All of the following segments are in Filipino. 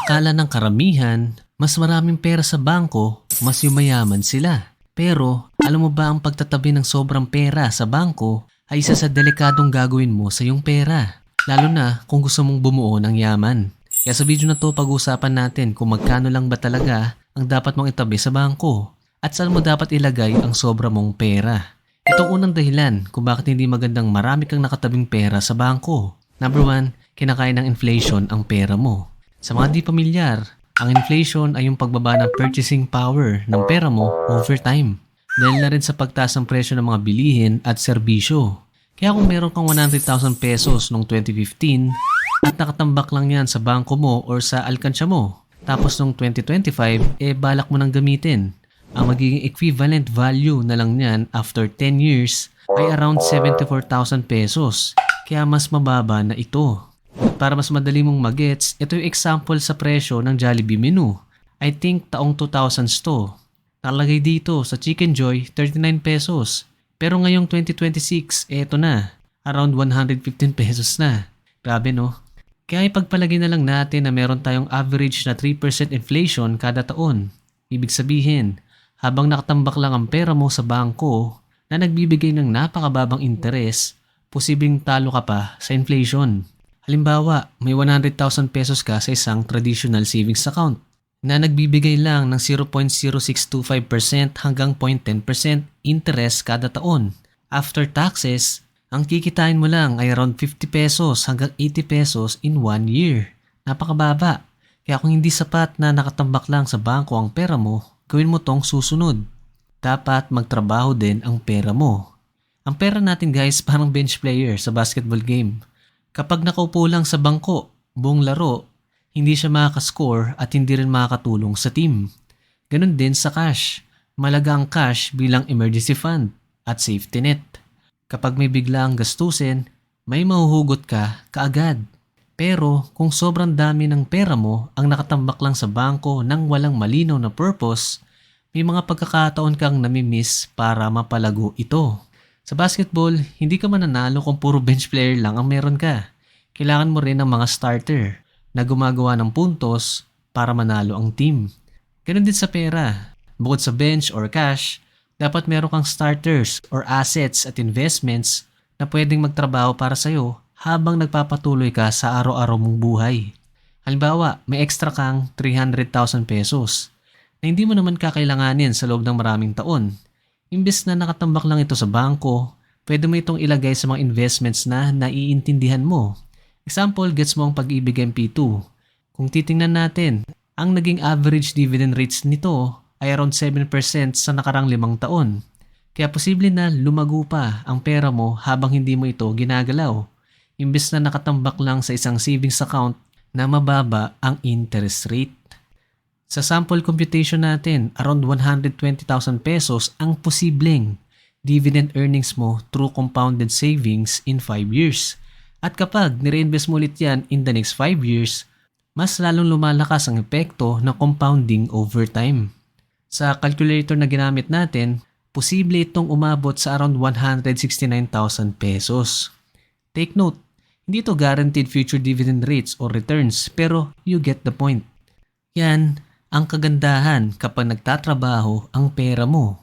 Akala ng karamihan, mas maraming pera sa bangko, mas yumayaman sila. Pero, alam mo ba ang pagtatabi ng sobrang pera sa bangko ay isa sa delikadong gagawin mo sa iyong pera. Lalo na kung gusto mong bumuo ng yaman. Kaya sa video na to pag-uusapan natin kung magkano lang ba talaga ang dapat mong itabi sa bangko at saan mo dapat ilagay ang sobra mong pera. Ito ang unang dahilan kung bakit hindi magandang marami kang nakatabing pera sa bangko. Number 1, kinakain ng inflation ang pera mo. Sa mga di pamilyar, ang inflation ay yung pagbaba ng purchasing power ng pera mo over time. Dahil na rin sa pagtaas ng presyo ng mga bilihin at serbisyo. Kaya kung meron kang 100,000 pesos noong 2015 at nakatambak lang yan sa bangko mo or sa alkansya mo, tapos noong 2025, balak mo nang gamitin. Ang magiging equivalent value na lang niyan after 10 years ay around 74,000 pesos. Kaya mas mababa na ito. Para mas madali mong magets, ito yung example sa presyo ng Jollibee menu. I think taong 2000s to. Nakalagay dito sa Chicken Joy, 39 pesos. Pero ngayong 2026, eto na. Around 115 pesos na. Grabe no? Kaya ipagpalagay na lang natin na meron tayong average na 3% inflation kada taon. Ibig sabihin, habang nakatambak lang ang pera mo sa bangko na nagbibigay ng napakababang interes, posibleng talo ka pa sa inflation. Halimbawa, may 100,000 pesos ka sa isang traditional savings account na nagbibigay lang ng 0.0625% hanggang 0.10% interest kada taon. After taxes, ang kikitain mo lang ay around 50 pesos hanggang 80 pesos in 1 year. Napakababa. Kaya kung hindi sapat na nakatambak lang sa bangko ang pera mo, gawin mo tong susunod. Dapat magtrabaho din ang pera mo. Ang pera natin guys parang bench player sa basketball game. Kapag nakaupo lang sa bangko, buong laro, hindi siya makakascore at hindi rin makakatulong sa team. Ganon din sa cash. Malaga ang cash bilang emergency fund at safety net. Kapag may biglaang gastusin, may mahuhugot ka kaagad. Pero kung sobrang dami ng pera mo ang nakatambak lang sa bangko nang walang malinaw na purpose, may mga pagkakataon kang namimiss para mapalago ito. Sa basketball, hindi ka mananalo kung puro bench player lang ang meron ka. Kailangan mo rin ng mga starter na gumagawa ng puntos para manalo ang team. Ganun din sa pera. Bukod sa bench or cash, dapat meron kang starters or assets at investments na pwedeng magtrabaho para sa'yo habang nagpapatuloy ka sa araw-araw mong buhay. Halimbawa, may extra kang 300,000 pesos na hindi mo naman kakailanganin sa loob ng maraming taon. Imbes na nakatambak lang ito sa bangko, pwede mo itong ilagay sa mga investments na naiintindihan mo. Example, gets mo ang Pag-ibig MP2. Kung titingnan natin, ang naging average dividend rates nito ay around 7% sa nakarang 5 taon. Kaya posible na lumago pa ang pera mo habang hindi mo ito ginagalaw. Imbes na nakatambak lang sa isang savings account na mababa ang interest rate. Sa sample computation natin, around 120,000 pesos ang posibleng dividend earnings mo through compounded savings in 5 years. At kapag nire-invest mo ulit yan in the next 5 years, mas lalong lumalakas ang epekto ng compounding over time. Sa calculator na ginamit natin, posible itong umabot sa around 169,000 pesos. Take note, hindi ito guaranteed future dividend rates or returns pero you get the point. Yan ang kagandahan kapag nagtatrabaho ang pera mo.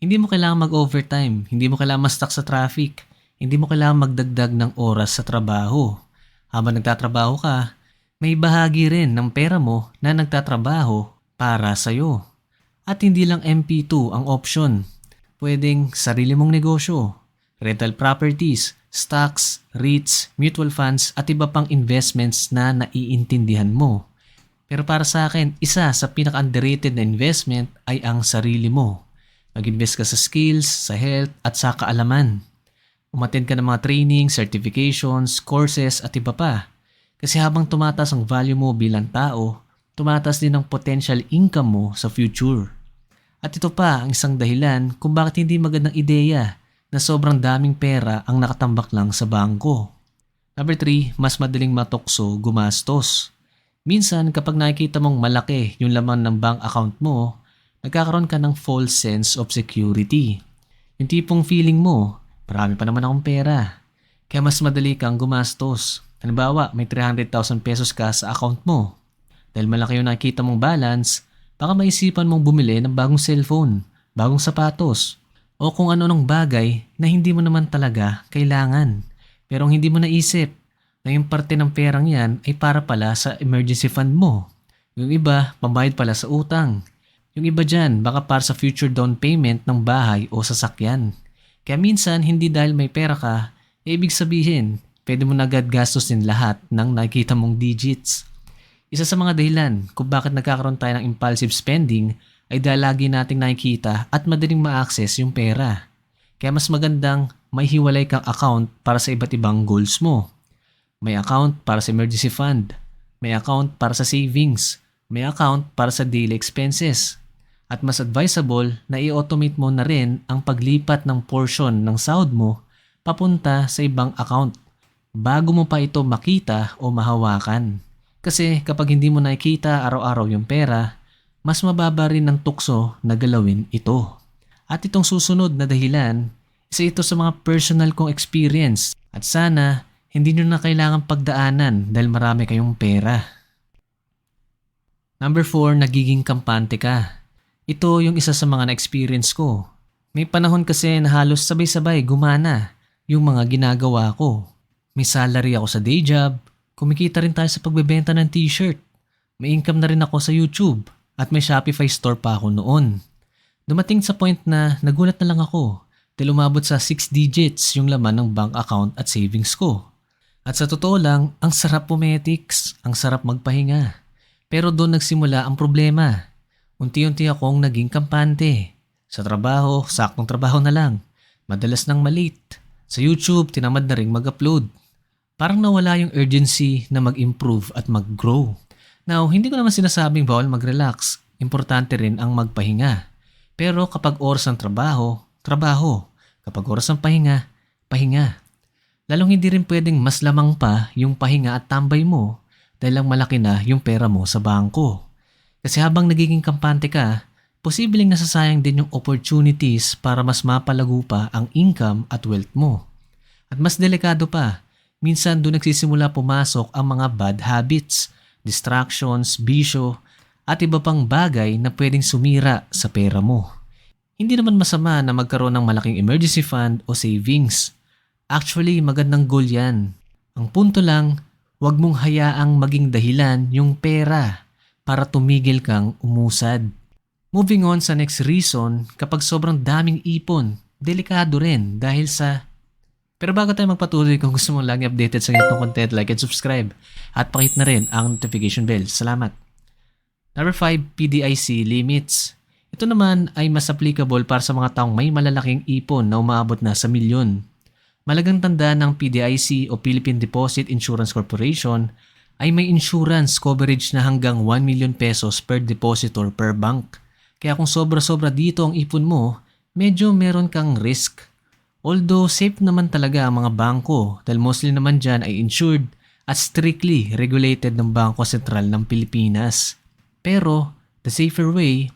Hindi mo kailangan mag-overtime, hindi mo kailangan ma-stuck sa traffic, hindi mo kailangan magdagdag ng oras sa trabaho. Habang nagtatrabaho ka, may bahagi rin ng pera mo na nagtatrabaho para sa'yo. At hindi lang MP2 ang option. Pwedeng sarili mong negosyo, rental properties, stocks, REITs, mutual funds at iba pang investments na naiintindihan mo. Pero para sa akin, isa sa pinaka-underrated na investment ay ang sarili mo. Mag-invest ka sa skills, sa health at sa kaalaman. Umattend ka ng mga training, certifications, courses at iba pa. Kasi habang tumataas ang value mo bilang tao, tumataas din ang potential income mo sa future. At ito pa ang isang dahilan kung bakit hindi magandang ideya na sobrang daming pera ang nakatambak lang sa bangko. Number 3, mas madaling matukso gumastos. Minsan kapag nakikita mong malaki yung laman ng bank account mo, nagkakaroon ka ng false sense of security. Yung tipong feeling mo, marami pa naman akong pera. Kaya mas madali kang gumastos. Halimbawa, may 300,000 pesos ka sa account mo. Dahil malaki yung nakikita mong balance, baka maisipan mong bumili ng bagong cellphone, bagong sapatos, o kung ano-anong bagay na hindi mo naman talaga kailangan. Pero ang hindi mo naisip na yung parte ng perang yan ay para pala sa emergency fund mo. Yung iba, pambayad pala sa utang. Yung iba dyan, baka para sa future down payment ng bahay o sasakyan. Kaya minsan, hindi dahil may pera ka, ibig sabihin, pwede mo na agad gastusin lahat ng nakikita mong digits. Isa sa mga dahilan kung bakit nagkakaroon tayo ng impulsive spending ay dahil lagi nating nakikita at madaling ma-access yung pera. Kaya mas magandang may hiwalay kang account para sa iba't ibang goals mo. May account para sa emergency fund, may account para sa savings, may account para sa daily expenses. At mas advisable na i-automate mo na rin ang paglipat ng portion ng sahod mo papunta sa ibang account bago mo pa ito makita o mahawakan. Kasi kapag hindi mo nakikita araw-araw yung pera, mas mababa rin ng tukso na galawin ito. At itong susunod na dahilan, isa ito sa mga personal kong experience at sana hindi nyo na kailangan pagdaanan dahil marami kayong pera. Number 4, nagiging kampante ka. Ito yung isa sa mga na-experience ko. May panahon kasi na halos sabay-sabay gumana yung mga ginagawa ko. May salary ako sa day job, kumikita rin tayo sa pagbebenta ng t-shirt. May income na rin ako sa YouTube at may Shopify store pa ako noon. Dumating sa point na nagulat na lang ako dahil umabot sa 6 digits yung laman ng bank account at savings ko. At sa totoo lang, ang sarap pumetics, ang sarap magpahinga. Pero doon nagsimula ang problema. Unti-unti akong naging kampante. Sa trabaho, saktong trabaho na lang. Madalas nang malate. Sa YouTube, tinamad na rin mag-upload. Parang nawala yung urgency na mag-improve at mag-grow. Now, hindi ko naman sinasabing bawal mag-relax. Importante rin ang magpahinga. Pero kapag oras ng trabaho, trabaho. Kapag oras ng pahinga, pahinga. Lalong hindi rin pwedeng mas lamang pa yung pahinga at tambay mo dahil lang malaki na yung pera mo sa bangko. Kasi habang nagiging kampante ka, posibleng nasasayang din yung opportunities para mas mapalago pa ang income at wealth mo. At mas delikado pa, minsan doon nagsisimula pumasok ang mga bad habits, distractions, bisyo, at iba pang bagay na pwedeng sumira sa pera mo. Hindi naman masama na magkaroon ng malaking emergency fund o savings. Actually, magandang goal yan. Ang punto lang, huwag mong hayaang maging dahilan yung pera para tumigil kang umusad. Moving on sa next reason, kapag sobrang daming ipon, delikado rin dahil sa... Pero bago tayo magpatuloy, kung gusto mong lagi updated sa ganitong content, like and subscribe at pakihit na rin ang notification bell. Salamat! Number 5, PDIC limits. Ito naman ay mas applicable para sa mga taong may malalaking ipon na umaabot na sa milyon. Malagang tanda ng PDIC o Philippine Deposit Insurance Corporation ay may insurance coverage na hanggang 1 million pesos per depositor per bank. Kaya kung sobra-sobra dito ang ipon mo, medyo meron kang risk. Although safe naman talaga ang mga bangko dahil mostly naman dyan ay insured at strictly regulated ng Bangko Sentral ng Pilipinas. Pero the safer way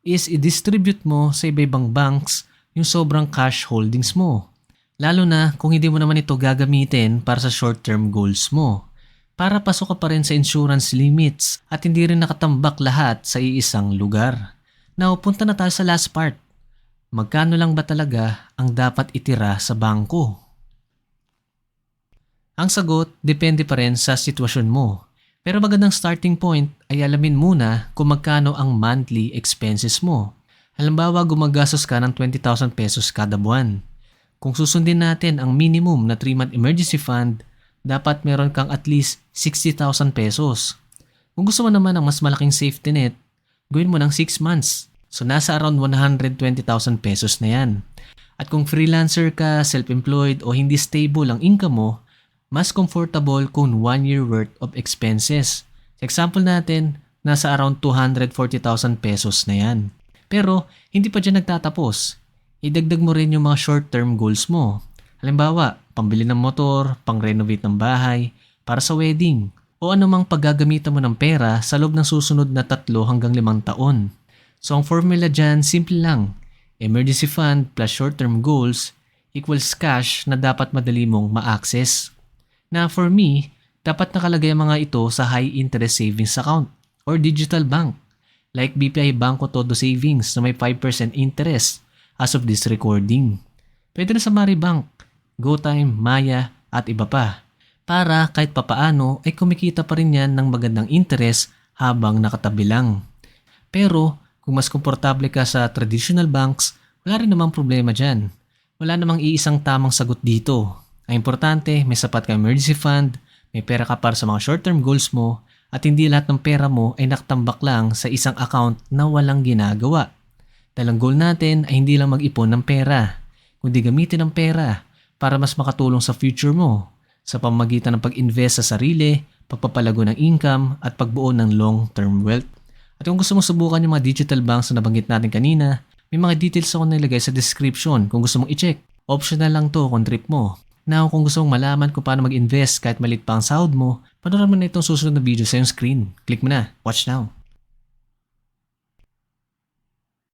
is i-distribute mo sa iba-ibang banks yung sobrang cash holdings mo. Lalo na kung hindi mo naman ito gagamitin para sa short-term goals mo. Para pasok ka pa rin sa insurance limits at hindi rin nakatambak lahat sa iisang lugar. Now, punta na tayo sa last part. Magkano lang ba talaga ang dapat itira sa bangko? Ang sagot, depende pa rin sa sitwasyon mo. Pero magandang starting point ay alamin muna kung magkano ang monthly expenses mo. Halimbawa, gumagastos ka ng 20,000 pesos kada buwan. Kung susundin natin ang minimum na 3-month emergency fund, dapat meron kang at least 60,000 pesos. Kung gusto mo naman ng mas malaking safety net, gawin mo ng 6 months. So nasa around 120,000 pesos na yan. At kung freelancer ka, self-employed o hindi stable ang income mo, mas comfortable kung 1 year worth of expenses. Sa example natin, nasa around 240,000 pesos na yan. Pero hindi pa dyan nagtatapos. Idagdag mo rin yung mga short-term goals mo. Halimbawa, pambili ng motor, pang-renovate ng bahay, para sa wedding, o anumang paggagamitan mo ng pera sa loob ng susunod na 3 hanggang 5 taon. So ang formula dyan, simple lang. Emergency fund plus short-term goals equals cash na dapat madali mong ma-access. Na for me, dapat nakalagay ang mga ito sa high interest savings account or digital bank like BPI Bangko Todo Savings na may 5% interest as of this recording. Pwede na sa Maribank, GoTime, Maya at iba pa. Para kahit papaano ay kumikita pa rin yan ng magandang interest habang nakatabi lang. Pero kung mas komportable ka sa traditional banks, wala rin namang problema dyan. Wala namang iisang tamang sagot dito. Ang importante, may sapat kang emergency fund, may pera ka para sa mga short-term goals mo, at hindi lahat ng pera mo ay nakatambak lang sa isang account na walang ginagawa. Dahil ang goal natin ay hindi lang mag-ipon ng pera, kundi gamitin ang pera para mas makatulong sa future mo sa pamamagitan ng pag-invest sa sarili, pagpapalago ng income, at pagbuo ng long-term wealth. At kung gusto mong subukan yung mga digital banks na nabanggit natin kanina, may mga details ako nilagay sa description kung gusto mong i-check. Optional lang to kung trip mo. Now, kung gusto mong malaman kung paano mag-invest kahit maliit pa ang sahod mo, panoorin mo na itong susunod na video sa iyong screen. Click mo na. Watch now.